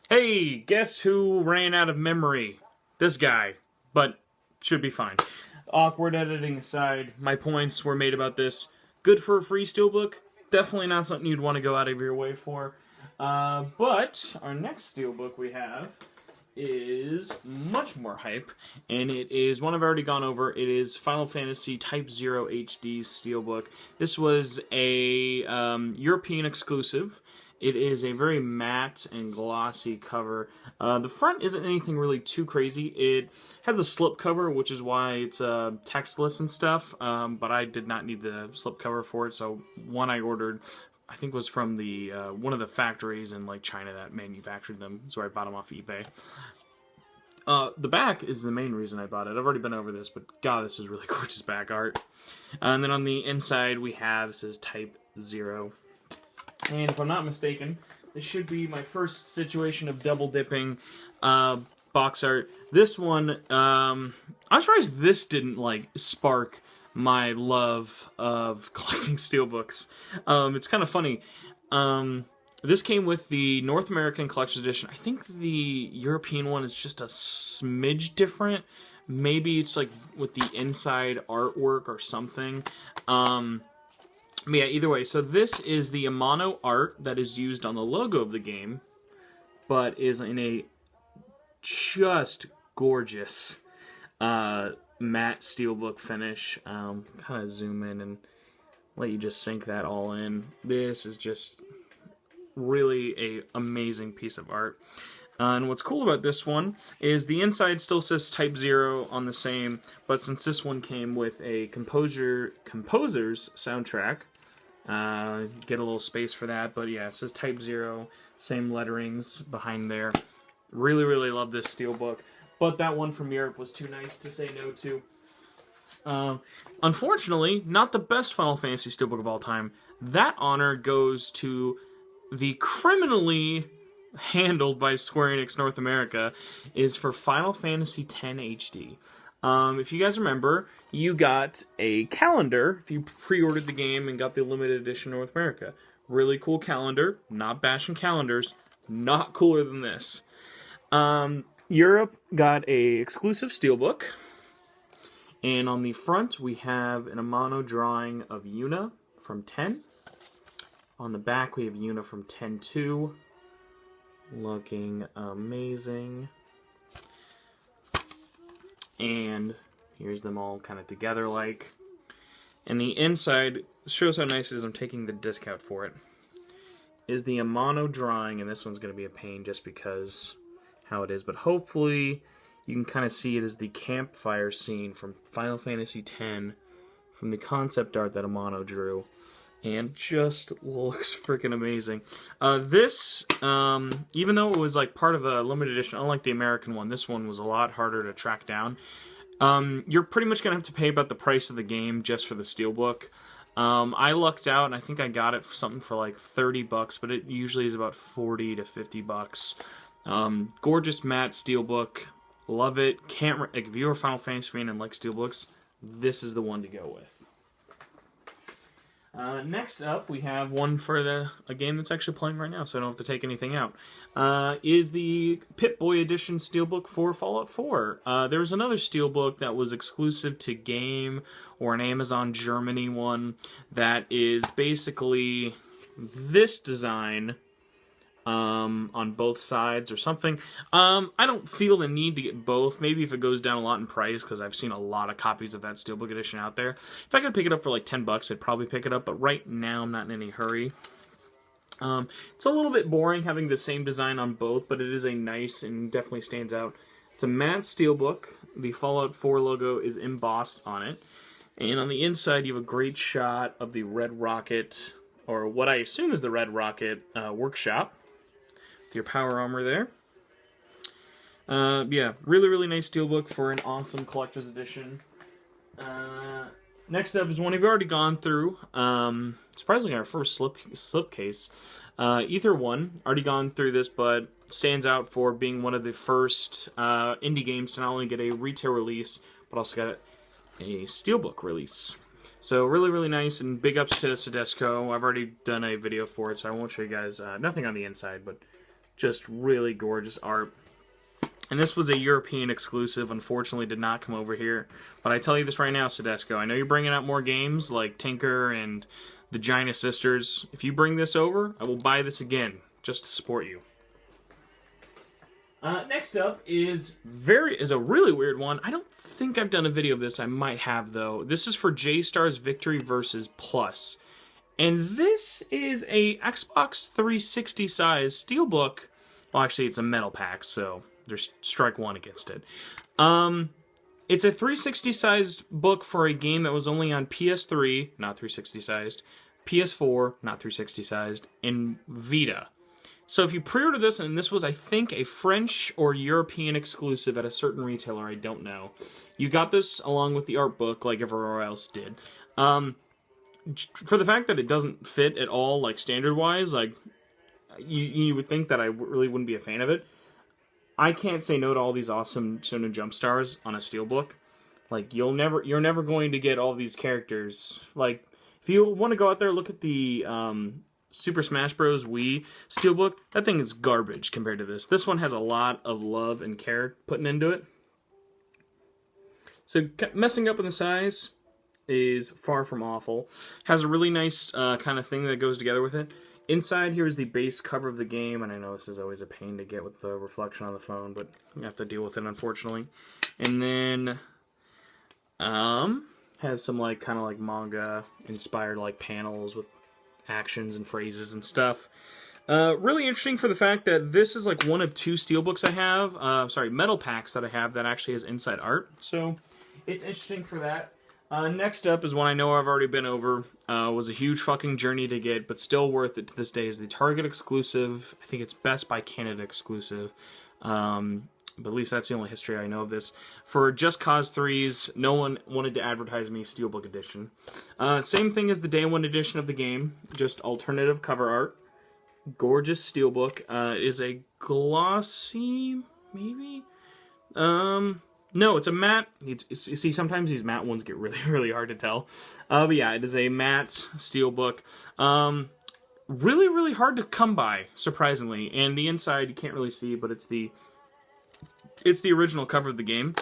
Hey, guess who ran out of memory? This guy. But should be fine. Awkward editing aside, my points were made about this. Good for a free Steelbook. Definitely not something you'd want to go out of your way for. But our next Steelbook we have is much more hype, and it is one I've already gone over. It is Final Fantasy Type 0 HD Steelbook. This was a European exclusive. It is a very matte and glossy cover. The front isn't anything really too crazy. It has a slip cover, which is why it's textless and stuff, but I did not need the slip cover for it, so one I ordered, I think was from the one of the factories in like China that manufactured them, so I bought them off eBay. The back is the main reason I bought it. I've already been over this, but God, this is really gorgeous back art. And then on the inside we have, it says Type 0. And if I'm not mistaken, this should be my first situation of double dipping box art. This one, I'm surprised this didn't like spark my love of collecting steelbooks. It's kind of funny. This came with the North American Collector's Edition. I think the European one is just a smidge different. Maybe it's like with the inside artwork or something. But yeah, either way, so this is the Amano art that is used on the logo of the game, but is in a just gorgeous matte steelbook finish. Kind of zoom in and let you just sink that all in. This is just really a amazing piece of art. And what's cool about this one is the inside still says Type 0 on the same, but since this one came with a composer's soundtrack, get a little space for that, but yeah, it says Type 0, same letterings behind there. Really, really love this steelbook, but that one from Europe was too nice to say no to. Unfortunately, not the best Final Fantasy steelbook of all time. That honor goes to the criminally handled by Square Enix North America, is for Final Fantasy X HD. If you guys remember, you got a calendar if you pre-ordered the game and got the limited edition North America. Really cool calendar, not bashing calendars, not cooler than this. Europe got a exclusive steelbook, and on the front we have an Amano drawing of Yuna from 10. On the back we have Yuna from 10-2. Looking amazing. And here's them all kind of together like. And the inside shows how nice it is. I'm taking the disc out for it. Is the Amano drawing, and this one's going to be a pain just because how it is, but hopefully you can kind of see it as the campfire scene from Final Fantasy X from the concept art that Amano drew. And just looks freaking amazing. This, even though it was like part of a limited edition, unlike the American one, this one was a lot harder to track down. You're pretty much going to have to pay about the price of the game just for the steelbook. I lucked out, and I think I got it for something for like $30, but it usually is about $40 to $50. Gorgeous matte steelbook. Love it. Can't like, if you're a Final Fantasy fan and like steelbooks, this is the one to go with. Next up, we have one for a game that's actually playing right now, so I don't have to take anything out. Is the Pip-Boy Edition Steelbook for Fallout 4. There was another Steelbook that was exclusive to Game, or an Amazon Germany one, that is basically this design on both sides or something. I don't feel the need to get both. Maybe if it goes down a lot in price, because I've seen a lot of copies of that Steelbook edition out there. If I could pick it up for like $10, I'd probably pick it up, but right now I'm not in any hurry. It's a little bit boring having the same design on both, but it is a nice and definitely stands out. It's a matte Steelbook. The Fallout 4 logo is embossed on it. And on the inside you have a great shot of the Red Rocket, or what I assume is the Red Rocket workshop. With your power armor there. Yeah, really, really nice steelbook for an awesome collector's edition. Next up is one we've already gone through. Surprisingly, our first slipcase. Ether 1, already gone through this, but stands out for being one of the first indie games to not only get a retail release, but also got a steelbook release. So really, really nice, and big ups to Sedesco. I've already done a video for it, so I won't show you guys nothing on the inside, but Just really gorgeous art. And this was a European exclusive, unfortunately did not come over here. But I tell you this right now, Sedesco, I know you're bringing out more games like Tinker and the Giant Sisters. If you bring this over, I will buy this again, just to support you. Next up is a really weird one. I don't think I've done a video of this. I might have, though. This is for J-Star's Victory vs. Plus. And this is a Xbox 360 size Steelbook. Well, actually, it's a metal pack, so there's strike one against it. It's a 360 sized book for a game that was only on PS3, not 360 sized, PS4, not 360 sized, and Vita. So if you pre-order this, and this was, I think, a French or European exclusive at a certain retailer, I don't know. You got this along with the art book, like everywhere else did. For the fact that it doesn't fit at all, like standard-wise, like you would think that I really wouldn't be a fan of it. I can't say no to all these awesome Shonen Jump stars on a Steelbook. Like you're never going to get all these characters. Like if you want to go out there, look at the Super Smash Bros. Wii Steelbook. That thing is garbage compared to this. This one has a lot of love and care putting into it. So messing up in the size is far from awful. Has a really nice kind of thing that goes together with it. Inside here is the base cover of the game, and I know this is always a pain to get with the reflection on the phone, but you have to deal with it, unfortunately. And then has some like kind of like manga inspired like panels with actions and phrases and stuff. Really interesting for the fact that this is like one of two Steelbooks I have, metal packs that I have that actually has inside art. So it's interesting for that. Next up is one I know I've already been over. Was a huge fucking journey to get, but still worth it to this day. Is the Target exclusive. I think it's Best Buy Canada exclusive. But at least that's the only history I know of this. For Just Cause 3's, no one wanted to advertise me Steelbook edition. Same thing as the Day 1 edition of the game, just alternative cover art. Gorgeous Steelbook. It is a glossy, maybe? No, it's a matte. See, sometimes these matte ones get really, really hard to tell. But yeah, it is a matte Steelbook. Really, really hard to come by, surprisingly. And the inside you can't really see, but it's the original cover of the game.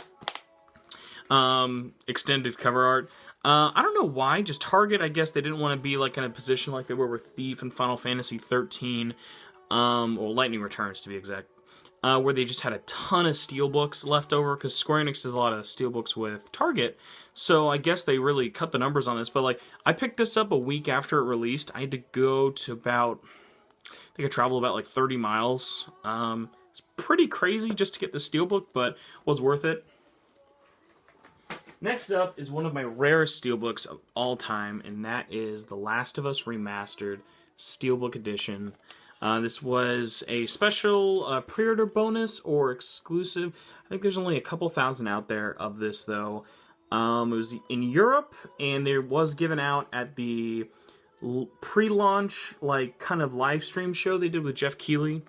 Extended cover art. I don't know why. Just Target, I guess they didn't want to be like in a position like they were with Thief and Final Fantasy 13, or Lightning Returns to be exact. Where they just had a ton of Steelbooks left over, because Square Enix does a lot of Steelbooks with Target, so I guess they really cut the numbers on this. But like, I picked this up a week after it released. I had to go to about, I think I traveled about like 30 miles. It's pretty crazy just to get the Steelbook, but was worth it. Next up is one of my rarest Steelbooks of all time, and that is The Last of Us Remastered Steelbook Edition. This was a special pre-order bonus or exclusive. I think there's only a couple thousand out there of this, though. It was in Europe, and it was given out at the pre-launch, like, kind of live stream show they did with Jeff Keighley.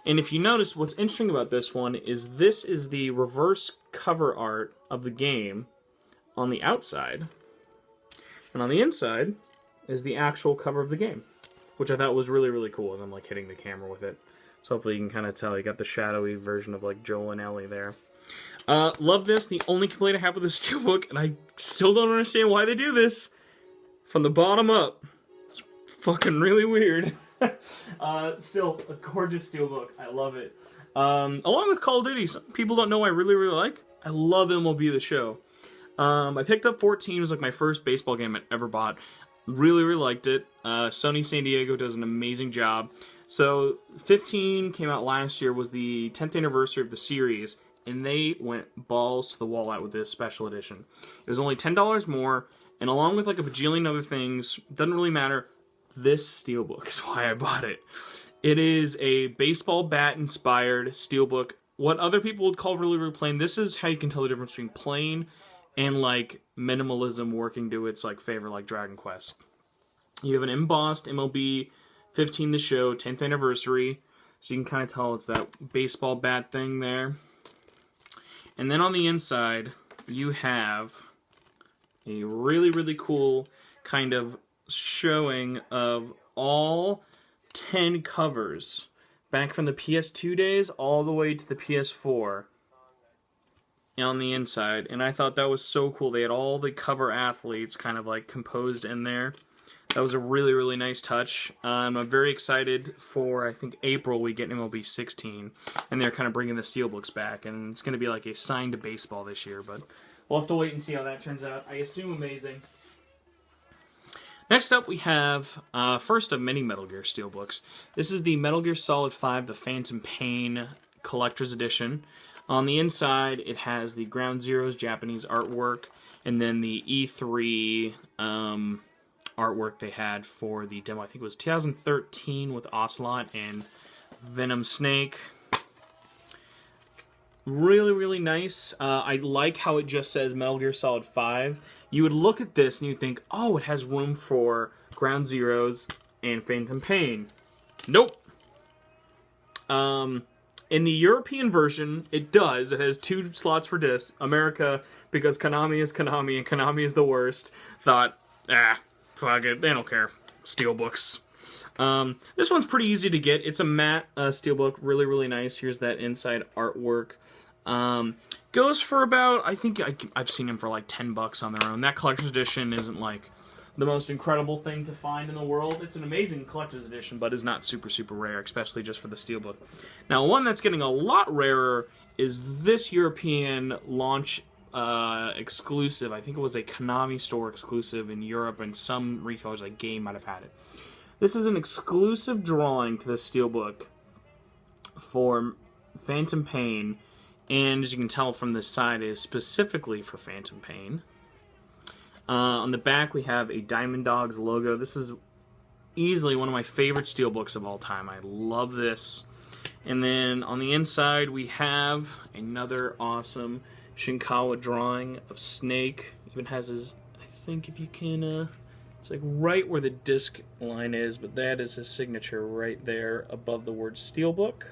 And if you notice, what's interesting about this one is the reverse cover art of the game on the outside. And on the inside is the actual cover of the game, which I thought was really, really cool as I'm like hitting the camera with it. So hopefully you can kind of tell you got the shadowy version of like Joel and Ellie there. Love this. The only complaint I have with this Steelbook, and I still don't understand why they do this, from the bottom up. It's fucking really weird. Still, a gorgeous Steelbook. I love it. Along with Call of Duty, some people don't know I really, really like. I love MLB The Show. I picked up 14. It was like my first baseball game I ever bought. Really, really liked it. Sony San Diego does an amazing job. So 15 came out last year, was the 10th anniversary of the series, and they went balls to the wall out with this special edition. It was only $10 more, and along with like a bajillion other things, doesn't really matter, this Steelbook is why I bought it. It is a baseball bat inspired Steelbook. What other people would call really, really plain, this is how you can tell the difference between plain and like minimalism working to its like favor, like Dragon Quest. You have an embossed MLB 15 The Show 10th anniversary, so you can kind of tell it's that baseball bat thing there. And then on the inside, you have a really, really cool kind of showing of all 10 covers back from the PS2 days all the way to the PS4 on the inside, and I thought that was so cool. They had all the cover athletes kind of like composed in there. That was a really, really nice touch. I'm very excited for, I think, April we get MLB 16, and they're kind of bringing the Steelbooks back, and it's going to be like a signed baseball this year, but we'll have to wait and see how that turns out. I assume amazing. Next up, we have first of many Metal Gear Steelbooks. This is the Metal Gear Solid 5, The Phantom Pain Collector's Edition. On the inside, it has the Ground Zeroes Japanese artwork, and then the E3 artwork they had for the demo. I think it was 2013 with Ocelot and Venom Snake. Really, really nice. I like how it just says Metal Gear Solid 5. You would look at this and you'd think, oh, it has room for Ground Zeroes and Phantom Pain. Nope. In the European version, it does. It has 2 slots for disc. America, because Konami is Konami and Konami is the worst, thought, fuck it, they don't care. Steelbooks. This one's pretty easy to get. It's a matte Steelbook. Really, really nice. Here's that inside artwork. Goes for about, I think I've seen them for like $10 on their own. That collector's edition isn't like the most incredible thing to find in the world. It's an amazing collector's edition, but is not super, super rare, especially just for the Steelbook. Now, one that's getting a lot rarer is this European launch exclusive. I think it was a Konami store exclusive in Europe, and some retailers like Game might have had it. This is an exclusive drawing to the Steelbook for Phantom Pain, and as you can tell from this side, it is specifically for Phantom Pain. On the back, we have a Diamond Dogs logo. This is easily one of my favorite Steelbooks of all time. I love this. And then on the inside, we have another awesome Shinkawa drawing of Snake. Even has his, I think if you can, it's like right where the disc line is, but that is his signature right there above the word Steelbook.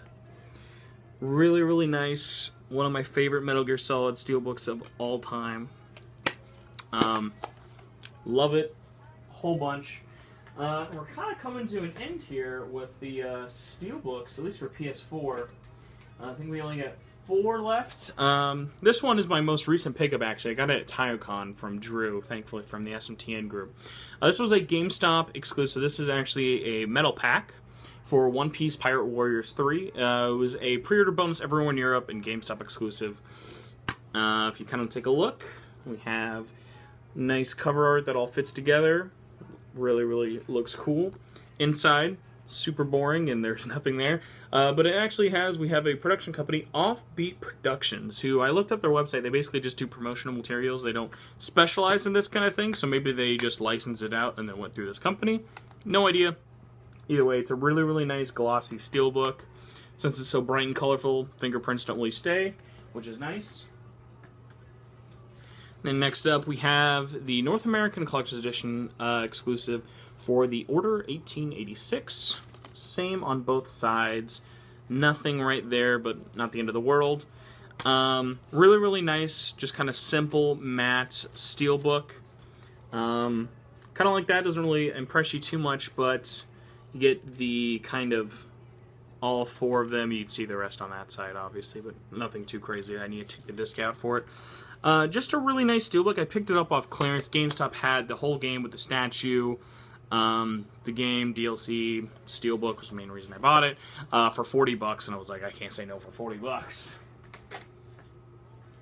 Really, really nice. One of my favorite Metal Gear Solid Steelbooks of all time. Love it. Whole bunch. We're kind of coming to an end here with the Steelbooks, at least for PS4. I think we only got 4 left. This one is my most recent pickup, actually. I got it at TioCon from Drew, thankfully, from the SMTN group. This was a GameStop exclusive. This is actually a metal pack for One Piece Pirate Warriors 3. It was a pre-order bonus everywhere in Europe and GameStop exclusive. If you kind of take a look, we have nice cover art that all fits together. Really, really looks cool. Inside, super boring and there's nothing there. But it actually has, we have a production company, Offbeat Productions, who I looked up their website. They basically just do promotional materials. They don't specialize in this kind of thing, so maybe they just licensed it out and then went through this company. No idea. Either way, it's a really, really nice glossy Steelbook. Since it's so bright and colorful, fingerprints don't really stay, which is nice. Then next up, we have the North American Collector's Edition exclusive for the Order 1886. Same on both sides. Nothing right there, but not the end of the world. Really, really nice, just kind of simple, matte Steelbook. Kind of like that, doesn't really impress you too much, but you get the kind of all 4 of them. You'd see the rest on that side, obviously, but nothing too crazy. I need to take the disc out for it. Just a really nice Steelbook. I picked it up off clearance. GameStop had the whole game with the statue, the game, DLC, Steelbook was the main reason I bought it, for $40, and I was like, I can't say no for $40.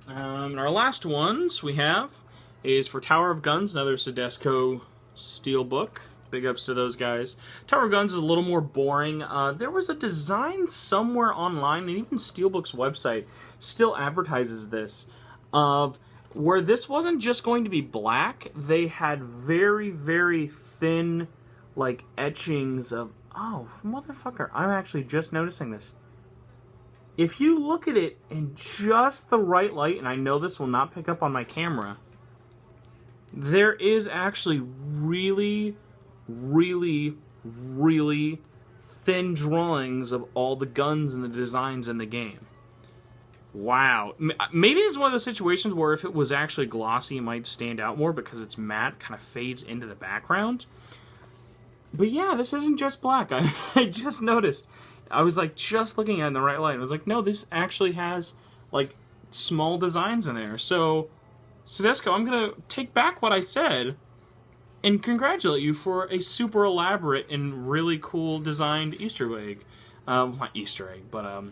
And our last ones we have is for Tower of Guns, another Sedesco Steelbook. Big ups to those guys. Tower of Guns is a little more boring. There was a design somewhere online, and even Steelbook's website still advertises this, of where this wasn't just going to be black. They had very, very thin, like, etchings of... Oh, motherfucker, I'm actually just noticing this. If you look at it in just the right light, and I know this will not pick up on my camera, there is actually really, really, really thin drawings of all the guns and the designs in the game. Wow. Maybe it's one of those situations where if it was actually glossy, it might stand out more because it's matte, kind of fades into the background. But yeah, this isn't just black. I just noticed. I was like just looking at it in the right light. I was like, no, this actually has like small designs in there. So, Sedesco, I'm gonna take back what I said and congratulate you for a super elaborate and really cool designed Easter egg. Not Easter egg, but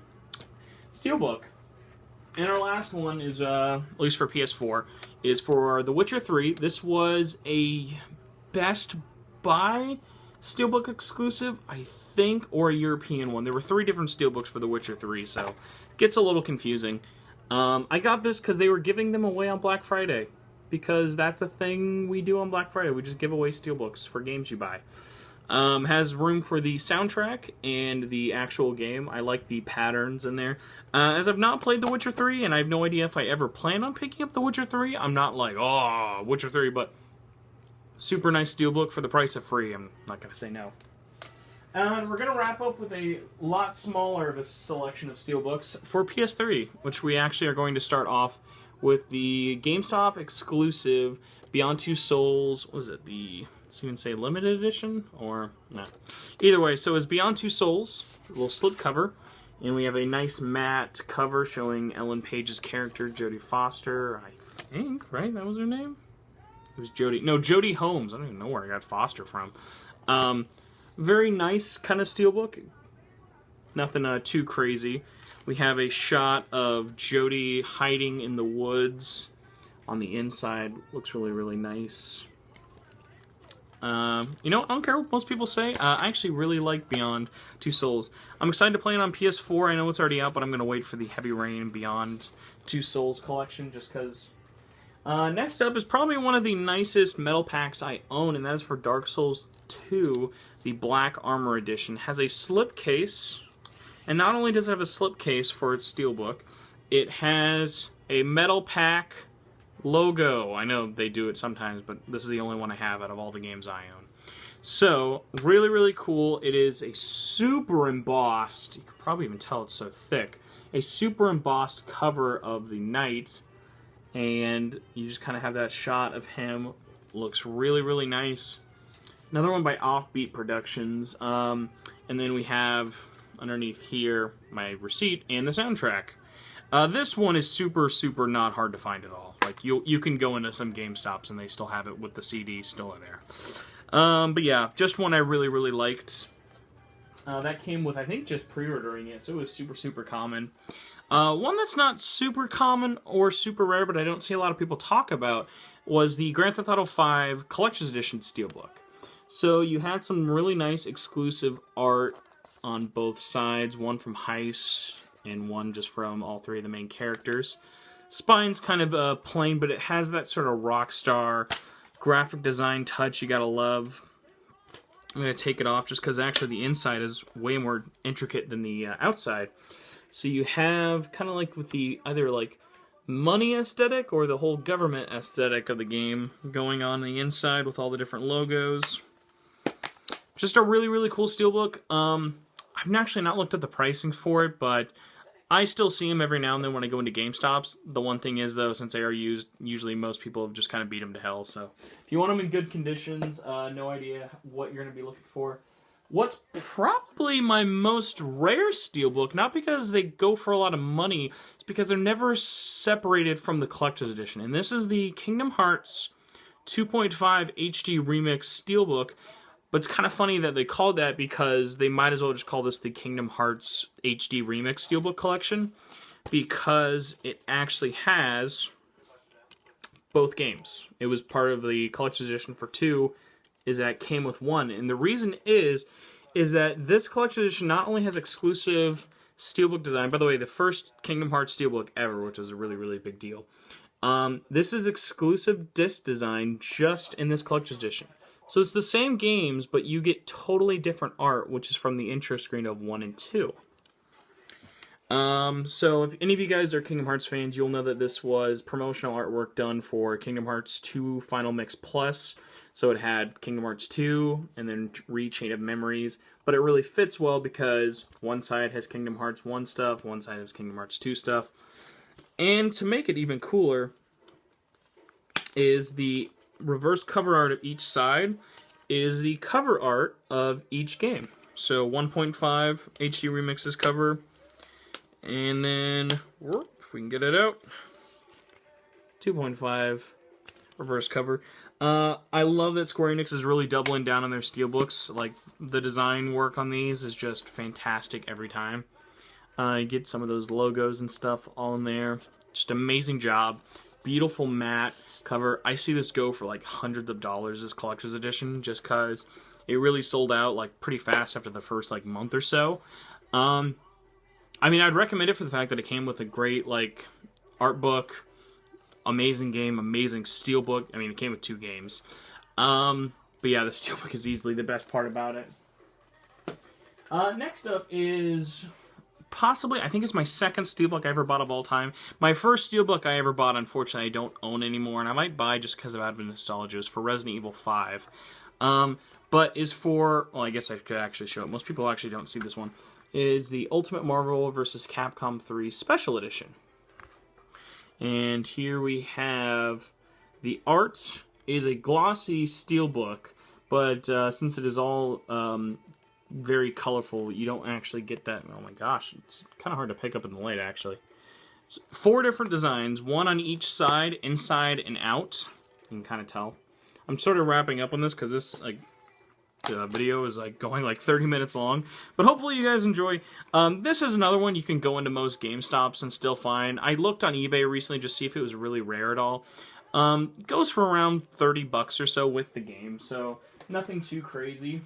Steelbook. And our last one is, at least for PS4, is for The Witcher 3. This was a Best Buy Steelbook exclusive, I think, or a European one. There were 3 different Steelbooks for The Witcher 3, so it gets a little confusing. I got this because they were giving them away on Black Friday, because that's a thing we do on Black Friday. We just give away Steelbooks for games you buy. Has room for the soundtrack and the actual game. I like the patterns in there. As I've not played The Witcher 3, and I have no idea if I ever plan on picking up The Witcher 3, I'm not like, oh, Witcher 3, but super nice Steelbook for the price of free. I'm not going to say no. And we're going to wrap up with a lot smaller of a selection of Steelbooks for PS3, which we actually are going to start off with the GameStop exclusive Beyond Two Souls. What was it? Let's even say limited edition? Or, no. Either way, so it's Beyond Two Souls, a little slip cover. And we have a nice matte cover showing Ellen Page's character, Jodie Foster, I think, right? That was her name? It was Jodie. No, Jodie Holmes. I don't even know where I got Foster from. Very nice kind of Steelbook. Nothing too crazy. We have a shot of Jodie hiding in the woods on the inside. Looks really, really nice. You know, I don't care what most people say. I actually really like Beyond Two Souls. I'm excited to play it on PS4. I know it's already out, but I'm going to wait for the Heavy Rain Beyond Two Souls collection just because. Next up is probably one of the nicest metal packs I own, and that is for Dark Souls 2, the Black Armor Edition. It has a slipcase, and not only does it have a slipcase for its Steelbook, it has a metal pack logo. I know they do it sometimes, but this is the only one I have out of all the games I own. So, really, really cool. It is a super embossed, you could probably even tell it's so thick, a super embossed cover of the knight, and you just kind of have that shot of him. Looks really, really nice. Another one by Offbeat Productions. And then we have, underneath here, my receipt and the soundtrack. This one is super, super not hard to find at all. Like, you can go into some GameStops and they still have it with the CD still there. But yeah, just one I really, really liked. That came with, I think, just pre-ordering it, so it was super, super common. One that's not super common or super rare, but I don't see a lot of people talk about, was the Grand Theft Auto V Collector's Edition Steelbook. So you had some really nice exclusive art on both sides, one from Heist and one just from all 3 of the main characters. Spine's kind of plain, but it has that sort of rock star graphic design touch you gotta love. I'm going to take it off just because actually the inside is way more intricate than the outside. So you have kind of like with the either like money aesthetic or the whole government aesthetic of the game going on the inside with all the different logos. Just a really, really cool Steelbook. I've actually not looked at the pricing for it, but I still see them every now and then when I go into GameStops. The one thing is, though, since they are used, usually most people have just kind of beat them to hell. So if you want them in good conditions, no idea what you're going to be looking for. What's probably my most rare Steelbook, not because they go for a lot of money, it's because they're never separated from the Collector's Edition. And this is the Kingdom Hearts 2.5 HD Remix Steelbook. But it's kind of funny that they called that because they might as well just call this the Kingdom Hearts HD Remix Steelbook Collection, because it actually has both games. It was part of the Collector's Edition for 2, is that it came with 1. And the reason is that this Collector's Edition not only has exclusive Steelbook design, by the way, the first Kingdom Hearts Steelbook ever, which was a really, really big deal. This is exclusive disc design just in this Collector's Edition. So it's the same games, but you get totally different art, which is from the intro screen of 1 and 2. So if any of you guys are Kingdom Hearts fans, you'll know that this was promotional artwork done for Kingdom Hearts 2 Final Mix Plus. So it had Kingdom Hearts 2 and then Chain of Memories, but it really fits well because one side has Kingdom Hearts 1 stuff, one side has Kingdom Hearts 2 stuff. And to make it even cooler is the reverse cover art of each side is the cover art of each game. So 1.5 HD Remixes cover. And then, if we can get it out, 2.5 reverse cover. I love that Square Enix is really doubling down on their Steelbooks. Like, the design work on these is just fantastic every time. You get some of those logos and stuff all in there. Just amazing job. Beautiful matte cover. I see this go for like hundreds of dollars, this collector's edition, just because it really sold out like pretty fast after the first like month or so. I mean, I'd recommend it for the fact that it came with a great like art book, amazing game, amazing Steelbook. I mean, it came with 2 games. But yeah, the Steelbook is easily the best part about it. Next up is possibly, I think it's my second Steelbook I ever bought of all time. My first Steelbook I ever bought, unfortunately, I don't own anymore, and I might buy just because of out of nostalgia. It was for Resident Evil 5. But is for, well, I guess I could actually show it. Most people actually don't see this one. Is the Ultimate Marvel vs. Capcom 3 Special Edition. And here we have the art is a glossy Steelbook, but since it is all very colorful, you don't actually get that. Oh my gosh, it's kind of hard to pick up in the light, actually. 4 different designs, 1 on each side, inside and out. You can kind of tell. I'm sort of wrapping up on this because this video is like going like 30 minutes long, but hopefully you guys enjoy. This is another one you can go into most GameStops and still find. I looked on eBay recently just to see if it was really rare at all. It goes for around 30 bucks or so with the game, so nothing too crazy.